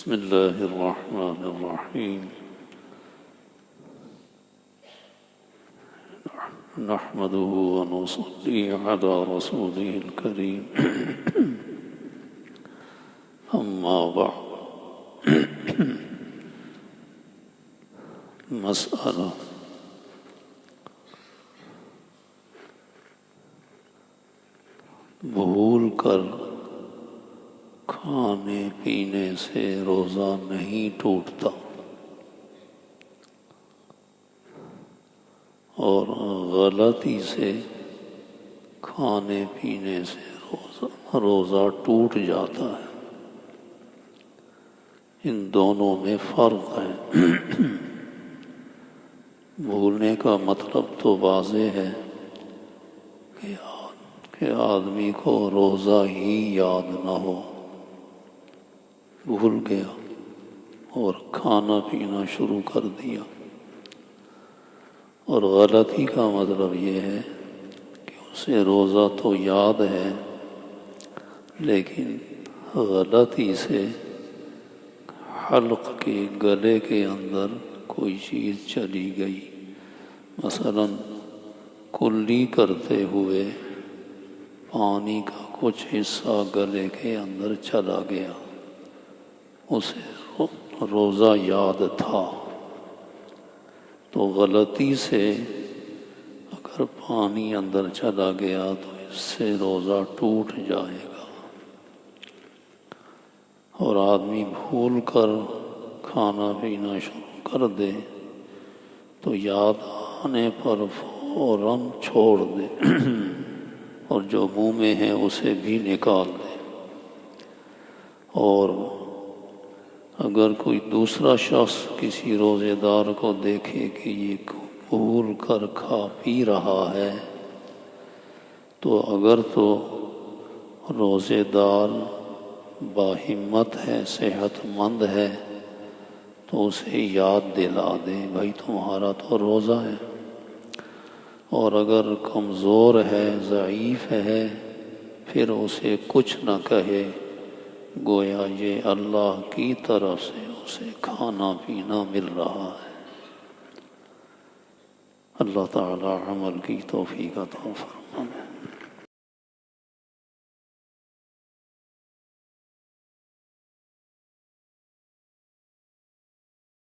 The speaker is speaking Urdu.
بسم اللہ الرحمن الرحیم نحمده ونصلي على رسوله الكريم اما بعد مسئلہ بھول کر کھانے پینے سے روزہ نہیں ٹوٹتا اور غلطی سے کھانے پینے سے روزہ ٹوٹ جاتا ہے. ان دونوں میں فرق ہے. بھولنے کا مطلب تو واضح ہے کہ آدمی کو روزہ ہی یاد نہ ہو، بھول گیا اور کھانا پینا شروع کر دیا. اور غلطی کا مطلب یہ ہے کہ اسے روزہ تو یاد ہے لیکن غلطی سے حلق کے گلے کے اندر کوئی چیز چلی گئی، مثلا کلی کرتے ہوئے پانی کا کچھ حصہ گلے کے اندر چلا گیا، اسے روزہ یاد تھا تو غلطی سے اگر پانی اندر چلا گیا تو اس سے روزہ ٹوٹ جائے گا. اور آدمی بھول کر کھانا پینا شروع کر دے تو یاد آنے پر فوراً چھوڑ دے اور جو منہ میں ہے اسے بھی نکال دے. اور اگر کوئی دوسرا شخص کسی روزے دار کو دیکھے کہ یہ بھول کر کھا پی رہا ہے تو اگر تو روزے دار باہمت ہے، صحت مند ہے تو اسے یاد دلا دے بھائی تمہارا تو روزہ ہے. اور اگر کمزور ہے، ضعیف ہے، پھر اسے کچھ نہ کہے، گویا یہ اللہ کی طرف سے اسے کھانا پینا مل رہا ہے. اللہ تعالی عمل کی توفیق عطا فرمائے.